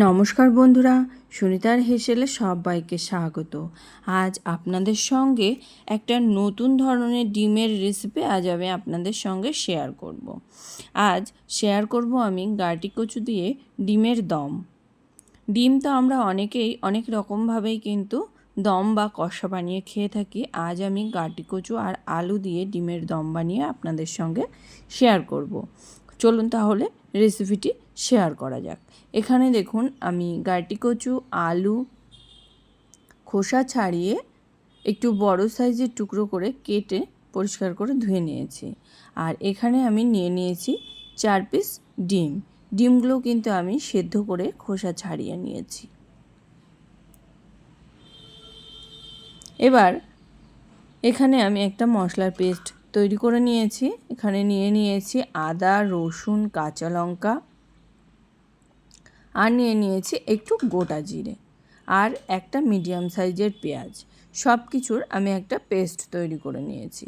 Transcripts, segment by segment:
নমস্কার বন্ধুরা, সুনিতার হেসেলে সবাইকে স্বাগত। আজ আপনাদের সঙ্গে একটা নতুন ধরনের ডিমের রেসিপি আমি আপনাদের সঙ্গে শেয়ার করব। আজ শেয়ার করব আমি গাঁটি কচু দিয়ে ডিমের দম। ডিম তো আমরা অনেকেই অনেক রকমভাবেই কিন্তু দম বা কষা বানিয়ে খেয়ে থাকি। আজ আমি গাঁটি কচু আর আলু দিয়ে ডিমের দম বানিয়ে আপনাদের সঙ্গে শেয়ার করব। চলুন তাহলে রেসিপিটি শেয়ার করা যাক। এখানে দেখুন আমি গাঁটি কচু, আলু খোসা ছাড়িয়ে একটু বড় সাইজের টুকরো করে কেটে পরিষ্কার করে ধুয়ে নিয়েছি। আর এখানে আমি নিয়ে নিয়েছি 4 পিস ডিম। ডিমগুলো কিন্তু আমি সেদ্ধ করে খোসা ছাড়িয়ে নিয়েছি। এবার এখানে আমি একটা মশলার পেস্ট তৈরি করে নিয়েছি। এখানে নিয়ে নিয়েছি আদা, রসুন, কাঁচা লঙ্কা, আর নিয়ে নিয়েছি একটু গোটা জিরে আর একটা মিডিয়াম সাইজের পেঁয়াজ। সব কিছুর আমি একটা পেস্ট তৈরি করে নিয়েছি।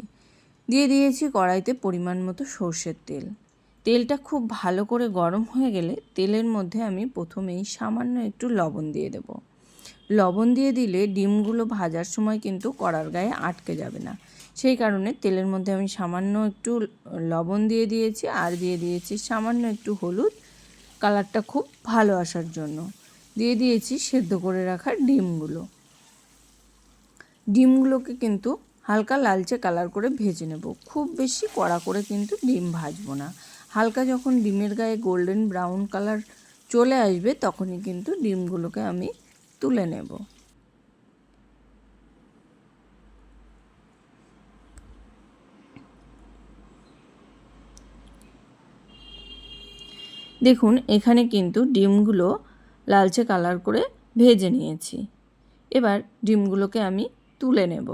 দিয়ে দিয়েছি কড়াইতে পরিমাণ মতো সর্ষের তেল। তেলটা খুব ভালো করে গরম হয়ে গেলে তেলের মধ্যে আমি প্রথমেই সামান্য একটু লবণ দিয়ে দেব। লবণ দিয়ে দিলে ডিমগুলো ভাজার সময় কিন্তু কড়ার গায়ে আটকে যাবে না। সেই কারণে তেলের মধ্যে আমি সামান্য একটু লবণ দিয়ে দিয়েছি আর দিয়ে দিয়েছি সামান্য একটু হলুদ, কালারটা খুব ভালো আসার জন্য। দিয়ে দিয়েছি সেদ্ধ করে রাখা ডিমগুলোকে কিন্তু হালকা লালচে কালার করে ভেজে নেব। খুব বেশি কড়া করে কিন্তু ডিম ভাজবো না। হালকা যখন ডিমের গায়ে গোল্ডেন ব্রাউন কালার চলে আসবে তখনই কিন্তু ডিমগুলোকে আমি তুলে নেব। দেখুন এখানে কিন্তু ডিমগুলো লালচে কালার করে ভেজে নিয়েছি। এবার ডিমগুলোকে আমি তুলে নেব।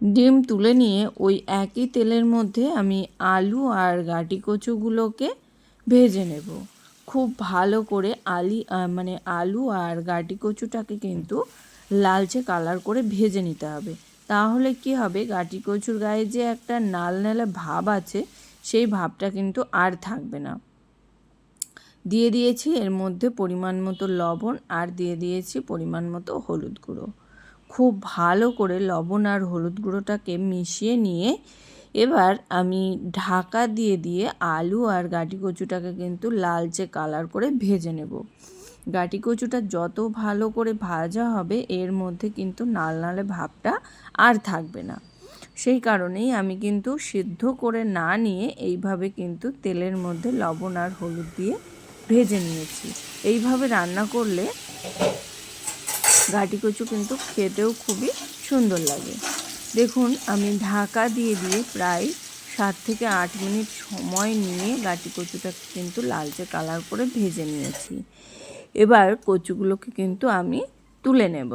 ডিম তুলে নিয়ে ওই একই তেলের মধ্যে আমি আলু আর গাঁটি কচুগুলোকে ভেজে নেব। খুব ভালো করে আলু আর গাঁটি কচুটাকে কিন্তু লালচে কালার করে ভেজে নিতে হবে। তাহলে কি হবে, গাঁটি কচুর গায়ে যে একটা নালনেলা ভাব আছে সেই ভাবটা কিন্তু আর থাকবে না। দিয়ে দিয়েছি এর মধ্যে পরিমাণ মতো লবণ আর দিয়ে দিয়েছি পরিমাণ মতো হলুদ গুঁড়ো। খুব ভালো করে লবণ আর হলুদ গুঁড়োটাকে মিশিয়ে নিয়ে এবার আমি ঢাকা দিয়ে দিয়ে আলু আর গাঁটি কচুটাকে কিন্তু লালচে কালার করে ভেজে নেব। গাঁটি কচুটা যত ভালো করে ভাজা হবে এর মধ্যে কিন্তু নালনালে ভাবটা আর থাকবে না। সেই কারণেই আমি কিন্তু সিদ্ধ করে না নিয়ে এইভাবে কিন্তু তেলের মধ্যে লবণ আর হলুদ দিয়ে ভেজে নিয়েছি। এইভাবে রান্না করলে গাঁটি কচু কিন্তু খেতেও খুবই সুন্দর লাগে। দেখুন আমি ঢাকা দিয়ে দিয়ে প্রায় 7 থেকে 8 মিনিট সময় নিয়ে গাঁটি কচুটাকে কিন্তু লালচে কালার করে ভেজে নিয়েছি। এবার কচুগুলোকে কিন্তু আমি তুলে নেব।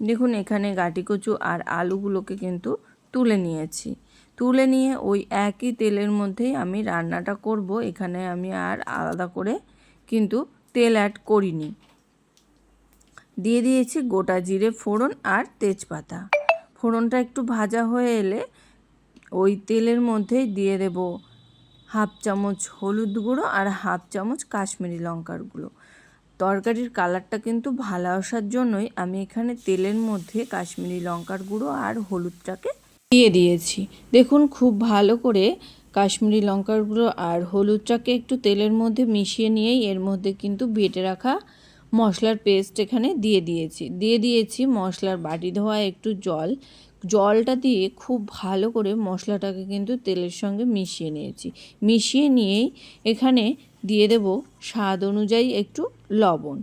দেখুন এখানে গাঁটি কচু আর আলুগুলোকে কিন্তু তুলে নিয়েছি। তুলে নিয়ে ওই একই তেলের মধ্যেই আমি রান্নাটা করব। এখানে আমি আর আলাদা করে কিন্তু তেল অ্যাড করিনি। দিয়ে দিয়েছি গোটা জিরে ফোড়ন আর তেজপাতা। ফোড়নটা একটু ভাজা হয়ে এলে ওই তেলের মধ্যেই দিয়ে দেব 1/2 চামচ হলুদ গুঁড়ো আর 1/2 চামচ কাশ্মীরি লঙ্কার গুঁড়ো। তরকারির কালারটা কিন্তু ভালো আসার জন্যই আমি এখানে তেলের মধ্যে কাশ্মীরি লঙ্কার গুঁড়ো আর হলুদটাকে দিয়ে দিয়েছি। দেখুন খুব ভালো করে কাশ্মীরি লঙ্কার গুঁড়ো আর হলুদটাকে একটু তেলের মধ্যে মিশিয়ে নিয়েই এর মধ্যে কিন্তু বেটে রাখা মশলার পেস্ট এখানে দিয়ে দিয়েছি মশলার বাটি ধোয়া একটু জলটা দিয়ে খুব ভালো করে মশলাটাকে কিন্তু তেলের সঙ্গে মিশিয়ে নিয়েছি। মিশিয়ে নিয়েই এখানে দিয়ে দেব স্বাদ অনুযায়ী একটু লবণ।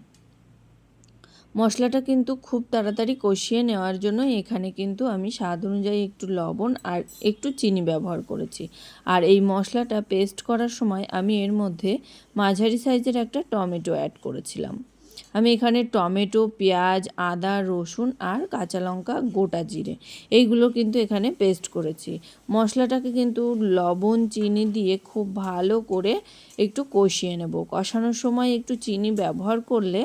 মশলাটা কিন্তু খুব তাড়াতাড়ি কষিয়ে নেওয়ার জন্য এখানে কিন্তু আমি স্বাদ অনুযায়ী একটু লবণ আর একটু চিনি ব্যবহার করেছি। আর এই মশলাটা পেস্ট করার সময় আমি এর মধ্যে মাঝারি সাইজের একটা টমেটো অ্যাড করেছিলাম। আমি এখানে টমেটো, পেঁয়াজ, আদা, রসুন আর কাঁচা লঙ্কা, গোটা জিরে এইগুলো কিন্তু এখানে পেস্ট করেছি। মশলাটাকে কিন্তু লবণ, চিনি দিয়ে খুব ভালো করে একটু কষিয়ে নেব। কষানোর সময় একটু চিনি ব্যবহার করলে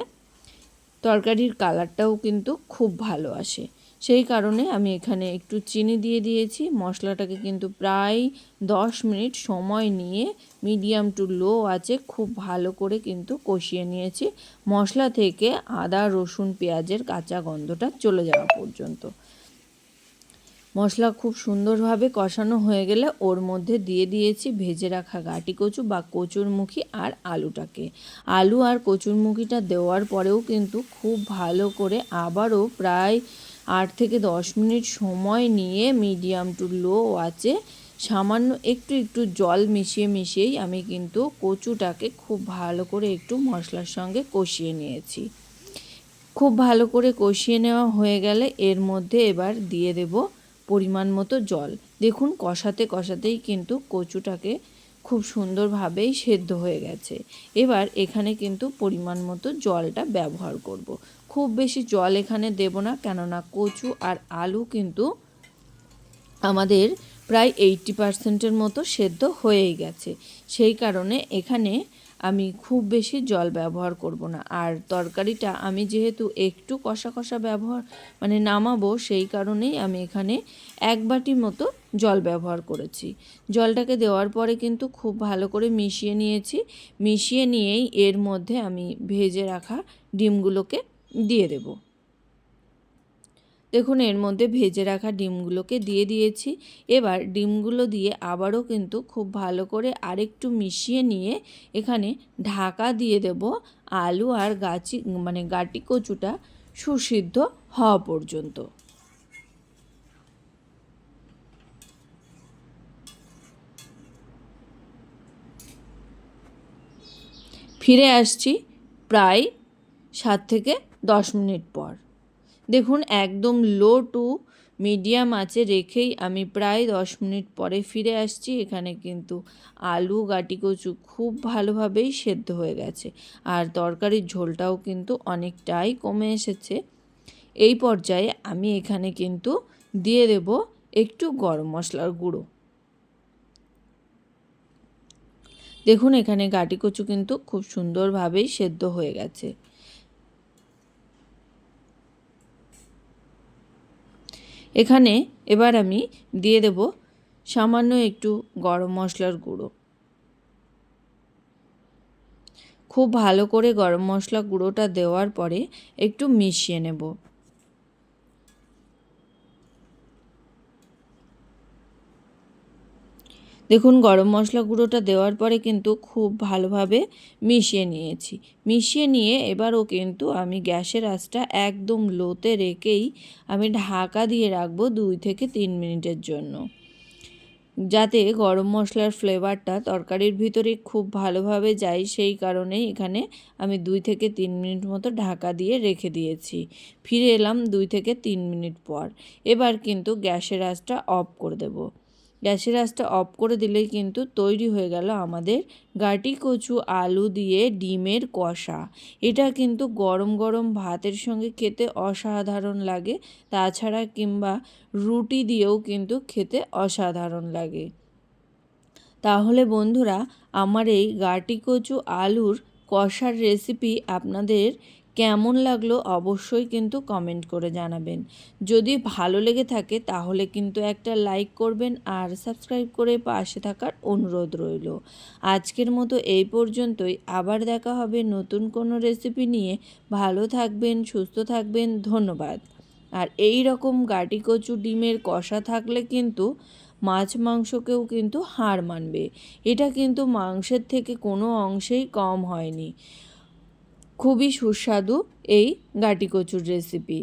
তরকারির কালারটাও কিন্তু খুব ভালো আসে। সেই কারণে আমি এখানে একটু চিনি দিয়ে দিয়েছি। মশলাটাকে কিন্তু প্রায় 10 মিনিট সময় নিয়ে মিডিয়াম টু লো আঁচে খুব ভালো করে কিন্তু কষিয়ে নিয়েছি, মশলা থেকে আদা রসুন পেঁয়াজের কাঁচা গন্ধটা চলে যাওয়া পর্যন্ত। মশলা খুব সুন্দরভাবে কষানো হয়ে গেলে ওর মধ্যে দিয়ে দিয়েছি ভেজে রাখা গাঁটি কচু বা কচুরমুখী আর আলুটাকে। আলু আর কচুরমুখীটা দেওয়ার পরেও কিন্তু খুব ভালো করে আবারও প্রায় 8 থেকে 10 মিনিট সময় নিয়ে মিডিয়াম টু লো আঁচে সামান্য একটু জল মিশিয়েই আমি কিন্তু কচুটাকে খুব ভালো করে একটু মশলার সঙ্গে কষিয়ে নিয়েছি। খুব ভালো করে কষিয়ে নেওয়া হয়ে গেলে এর মধ্যে এবার দিয়ে দেব পরিমাণ মতো জল। দেখুন কষাতেই কিন্তু কচুটাকে খুব সুন্দরভাবেই সেদ্ধ হয়ে গেছে। এবার এখানে কিন্তু পরিমাণ মতো জলটা ব্যবহার করব। খুব বেশি জল এখানে দেব না, কেননা কচু আর আলু কিন্তু আমাদের প্রায় 80% মতো সেদ্ধ হয়েই গেছে। সেই কারণে এখানে আমি খুব বেশি জল ব্যবহার করব না। আর তরকারিটা আমি যেহেতু একটু কষা নামাবো, সেই কারণেই আমি এখানে 1 বাটি মতো জল ব্যবহার করেছি। জলটাকে দেওয়ার পরে কিন্তু খুব ভালো করে মিশিয়ে নিয়েছি। মিশিয়ে নিয়েই এর মধ্যে আমি ভেজে রাখা ডিমগুলোকে দিয়ে দেব। দেখুন এর মধ্যে ভেজে রাখা ডিমগুলোকে দিয়ে দিয়েছি। এবার ডিমগুলো দিয়ে আবারও কিন্তু খুব ভালো করে আরেকটু মিশিয়ে নিয়ে এখানে ঢাকা দিয়ে দেব আলু আর গাঁটি কচুটা সুসিদ্ধ হওয়া পর্যন্ত। ফিরে আসছি প্রায় 7 থেকে 10 মিনিট পর। দেখুন একদম লো টু মিডিয়াম আঁচে রেখেই আমি প্রায় 10 মিনিট পরে ফিরে আসছি। এখানে কিন্তু আলু গাঁটি কচু খুব ভালোভাবেই সেদ্ধ হয়ে গেছে, আর তরকারির ঝোলটাও কিন্তু অনেকটাই কমে এসেছে। এই পর্যায়ে আমি এখানে কিন্তু দিয়ে দেব একটু গরম মশলার গুঁড়ো। দেখুন এখানে গাঁটি কচু কিন্তু খুব সুন্দরভাবেই সেদ্ধ হয়ে গেছে। এখানে এবার আমি দিয়ে দেব সামান্য একটু গরম মশলার গুঁড়ো। খুব ভালো করে গরম মশলা গুঁড়োটা দেওয়ার পরে একটু মিশিয়ে নেব। দেখুন গরম মশলা গুঁড়োটা দেওয়ার পরে কিন্তু খুব ভালোভাবে মিশিয়ে নিয়েছি। মিশিয়ে নিয়ে এবারও কিন্তু আমি গ্যাসের আঁচটা একদম লোতে রেখেই আমি ঢাকা দিয়ে রাখবো 2 থেকে 3 মিনিটের জন্য, যাতে গরম মশলার ফ্লেভারটা তরকারির ভিতরে খুব ভালোভাবে যায়। সেই কারণেই এখানে আমি 2 থেকে 3 মিনিট মতো ঢাকা দিয়ে রেখে দিয়েছি। ফিরে এলাম 2 থেকে 3 মিনিট পর। এবার কিন্তু গ্যাসের আঁচটা অফ করে দেব। গ্যাসের আঁচটা অফ করে দিলেই কিন্তু তৈরি হয়ে গেল আমাদের গাঁটি কচু আলু দিয়ে ডিমের কষা। এটা কিন্তু গরম গরম ভাতের সঙ্গে খেতে অসাধারণ লাগে, তাছাড়া কিংবা রুটি দিয়েও কিন্তু খেতে অসাধারণ লাগে। তাহলে বন্ধুরা, আমার এই গাঁটি কচু আলুর কষার রেসিপি আপনাদের কেমন লাগলো অবশ্যই কিন্তু কমেন্ট করে জানাবেন। যদি ভালো লেগে থাকে তাহলে কিন্তু একটা লাইক করবেন আর সাবস্ক্রাইব করে পাশে থাকার অনুরোধ রইল। আজকের মতো এই পর্যন্তই। আবার দেখা হবে নতুন কোনো রেসিপি নিয়ে। ভালো থাকবেন, সুস্থ থাকবেন, ধন্যবাদ। আর এই রকম গাঁটি কচু ডিমের কষা থাকলে কিন্তু মাছ মাংসকেও কিন্তু হার মানবে। এটা কিন্তু মাংসের থেকে কোনো অংশেই কম হয়নি। খুবই সুস্বাদু এই গাঁটি কচুর রেসিপি।